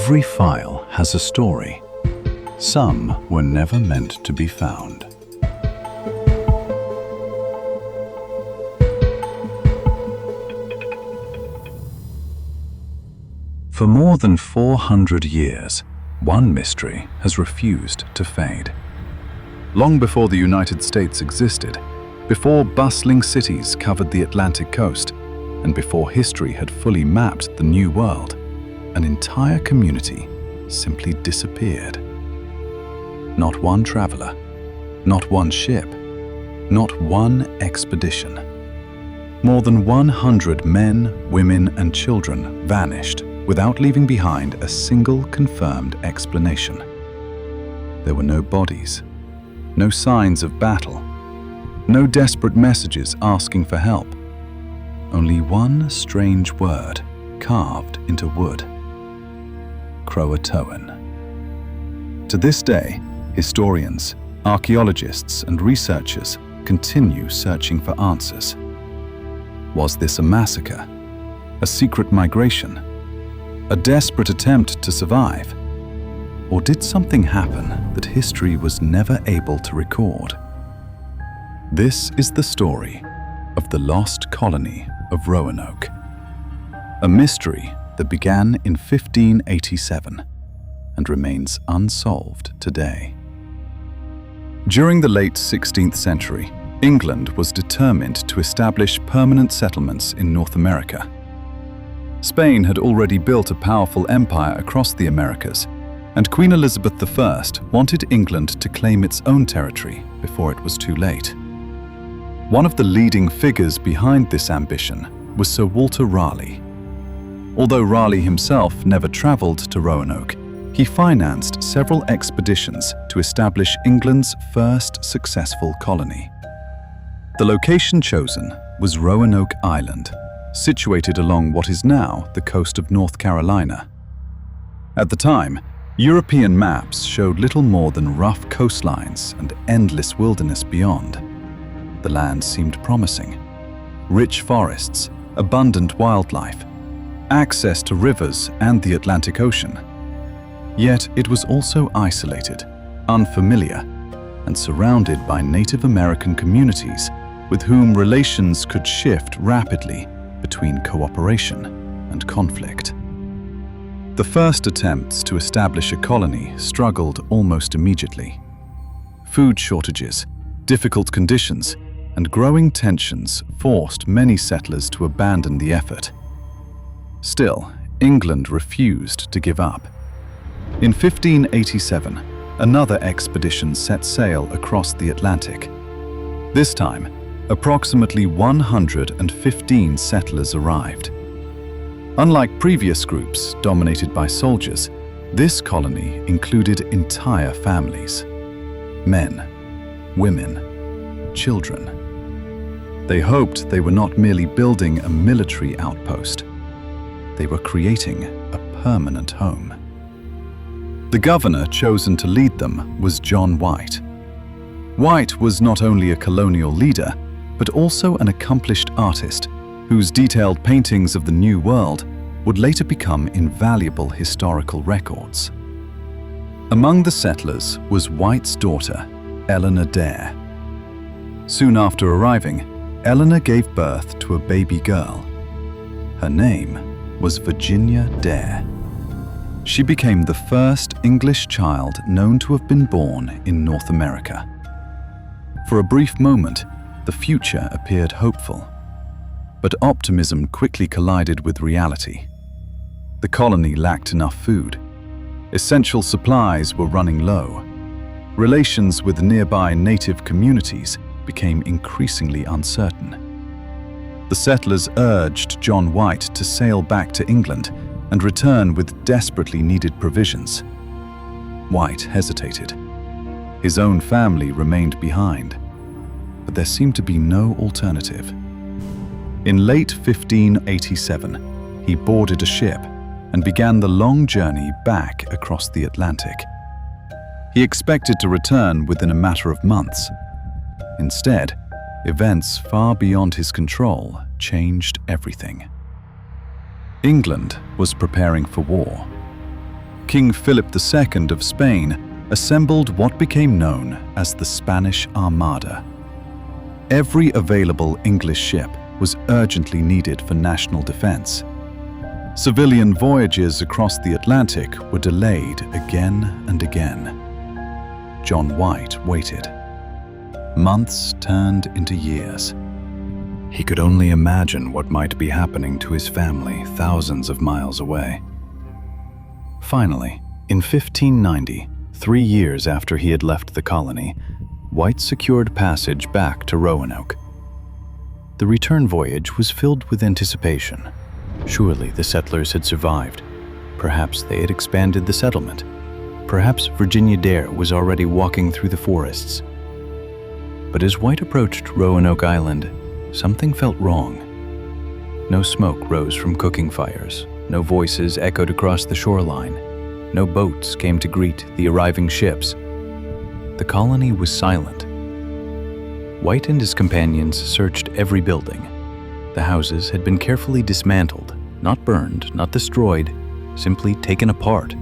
Every file has a story. Some were never meant to be found. For more than 400 years, one mystery has refused to fade. Long before the United States existed, before bustling cities covered the Atlantic coast, and before history had fully mapped the New World, an entire community simply disappeared. Not one traveler, not one ship, not one expedition. More than 100 men, women, and children vanished without leaving behind a single confirmed explanation. There were no bodies, no signs of battle, no desperate messages asking for help. Only one strange word carved into wood: Croatoan. To this day, historians, archaeologists, and researchers continue searching for answers. Was this a massacre? A secret migration? A desperate attempt to survive? Or did something happen that history was never able to record? This is the story of the lost colony of Roanoke, a mystery that began in 1587 and remains unsolved today. During the late 16th century, England was determined to establish permanent settlements in North America. Spain had already built a powerful empire across the Americas, and Queen Elizabeth I wanted England to claim its own territory before it was too late. One of the leading figures behind this ambition was Sir Walter Raleigh. Although Raleigh himself never traveled to Roanoke, he financed several expeditions to establish England's first successful colony. The location chosen was Roanoke Island, situated along what is now the coast of North Carolina. At the time, European maps showed little more than rough coastlines and endless wilderness beyond. The land seemed promising. Rich forests, abundant wildlife, access to rivers and the Atlantic Ocean. Yet it was also isolated, unfamiliar, and surrounded by Native American communities with whom relations could shift rapidly between cooperation and conflict. The first attempts to establish a colony struggled almost immediately. Food shortages, difficult conditions, and growing tensions forced many settlers to abandon the effort. Still, England refused to give up. In 1587, another expedition set sail across the Atlantic. This time, approximately 115 settlers arrived. Unlike previous groups dominated by soldiers, this colony included entire families: men, women, children. They hoped they were not merely building a military outpost. They were creating a permanent home. The governor chosen to lead them was John White. White was not only a colonial leader, but also an accomplished artist whose detailed paintings of the New World would later become invaluable historical records. Among the settlers was White's daughter, Eleanor Dare. Soon after arriving, Eleanor gave birth to a baby girl. Her name was Virginia Dare. She became the first English child known to have been born in North America. For a brief moment, the future appeared hopeful. But optimism quickly collided with reality. The colony lacked enough food. Essential supplies were running low. Relations with nearby native communities became increasingly uncertain. The settlers urged John White to sail back to England and return with desperately needed provisions. White hesitated. His own family remained behind, but there seemed to be no alternative. In late 1587, he boarded a ship and began the long journey back across the Atlantic. He expected to return within a matter of months. Instead, events far beyond his control changed everything. England was preparing for war. King Philip II of Spain assembled what became known as the Spanish Armada. Every available English ship was urgently needed for national defense. Civilian voyages across the Atlantic were delayed again and again. John White waited. Months turned into years. He could only imagine what might be happening to his family thousands of miles away. Finally, in 1590, 3 years after he had left the colony, White secured passage back to Roanoke. The return voyage was filled with anticipation. Surely the settlers had survived. Perhaps they had expanded the settlement. Perhaps Virginia Dare was already walking through the forests. But as White approached Roanoke Island, something felt wrong. No smoke rose from cooking fires. No voices echoed across the shoreline. No boats came to greet the arriving ships. The colony was silent. White and his companions searched every building. The houses had been carefully dismantled, not burned, not destroyed, simply taken apart.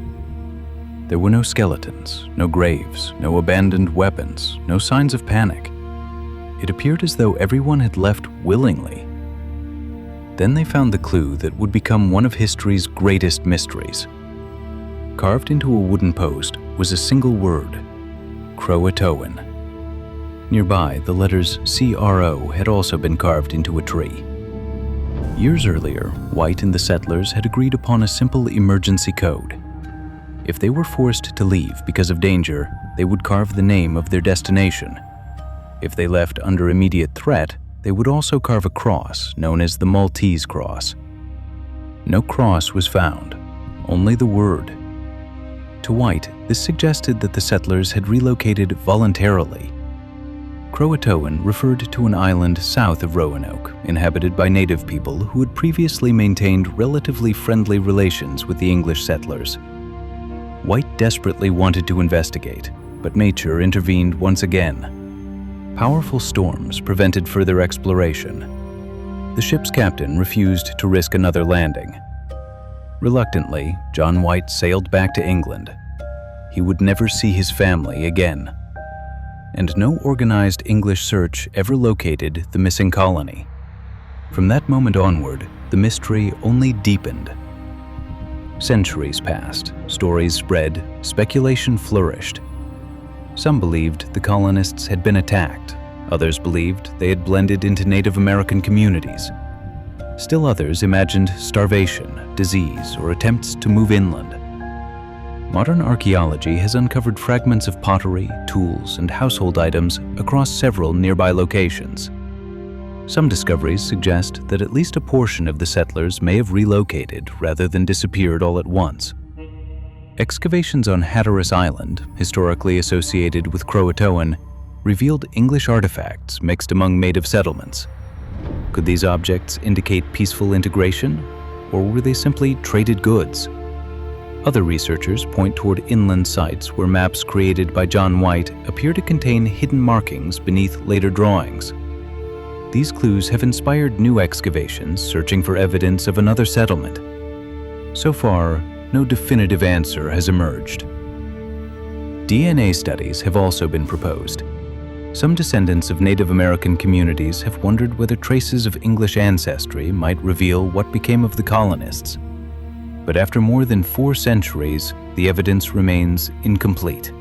There were no skeletons, no graves, no abandoned weapons, no signs of panic. It appeared as though everyone had left willingly. Then they found the clue that would become one of history's greatest mysteries. Carved into a wooden post was a single word: Croatoan. Nearby, the letters CRO had also been carved into a tree. Years earlier, White and the settlers had agreed upon a simple emergency code. If they were forced to leave because of danger, they would carve the name of their destination. If they left under immediate threat, they would also carve a cross known as the Maltese cross. No cross was found, only the word. To White, this suggested that the settlers had relocated voluntarily. Croatoan referred to an island south of Roanoke, inhabited by native people who had previously maintained relatively friendly relations with the English settlers. White desperately wanted to investigate, but nature intervened once again. Powerful storms prevented further exploration. The ship's captain refused to risk another landing. Reluctantly, John White sailed back to England. He would never see his family again. And no organized English search ever located the missing colony. From that moment onward, the mystery only deepened. Centuries passed, stories spread, speculation flourished. Some believed the colonists had been attacked. Others believed they had blended into Native American communities. Still others imagined starvation, disease, or attempts to move inland. Modern archaeology has uncovered fragments of pottery, tools, and household items across several nearby locations. Some discoveries suggest that at least a portion of the settlers may have relocated rather than disappeared all at once. Excavations on Hatteras Island, historically associated with Croatoan, revealed English artifacts mixed among native settlements. Could these objects indicate peaceful integration, or were they simply traded goods? Other researchers point toward inland sites where maps created by John White appear to contain hidden markings beneath later drawings. These clues have inspired new excavations searching for evidence of another settlement. So far, no definitive answer has emerged. DNA studies have also been proposed. Some descendants of Native American communities have wondered whether traces of English ancestry might reveal what became of the colonists. But after more than 4 centuries, the evidence remains incomplete.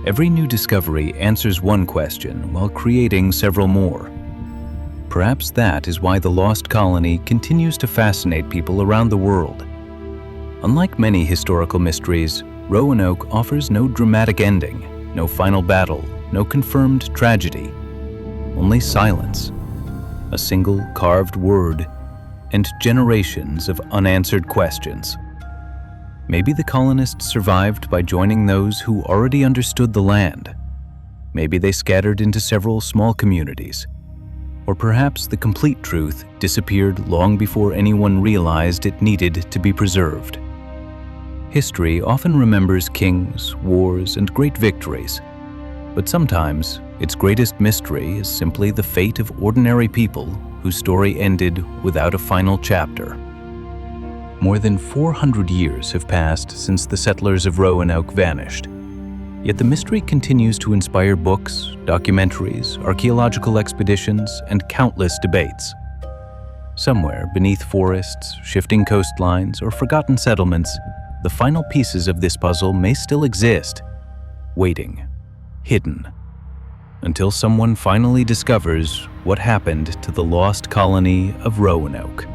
Every new discovery answers one question while creating several more. Perhaps that is why the lost colony continues to fascinate people around the world. Unlike many historical mysteries, Roanoke offers no dramatic ending, no final battle, no confirmed tragedy, only silence, a single carved word, and generations of unanswered questions. Maybe the colonists survived by joining those who already understood the land. Maybe they scattered into several small communities. Or perhaps the complete truth disappeared long before anyone realized it needed to be preserved. History often remembers kings, wars, and great victories. But sometimes, its greatest mystery is simply the fate of ordinary people whose story ended without a final chapter. More than 400 years have passed since the settlers of Roanoke vanished. Yet the mystery continues to inspire books, documentaries, archaeological expeditions, and countless debates. Somewhere beneath forests, shifting coastlines, or forgotten settlements, the final pieces of this puzzle may still exist, waiting, hidden, until someone finally discovers what happened to the lost colony of Roanoke.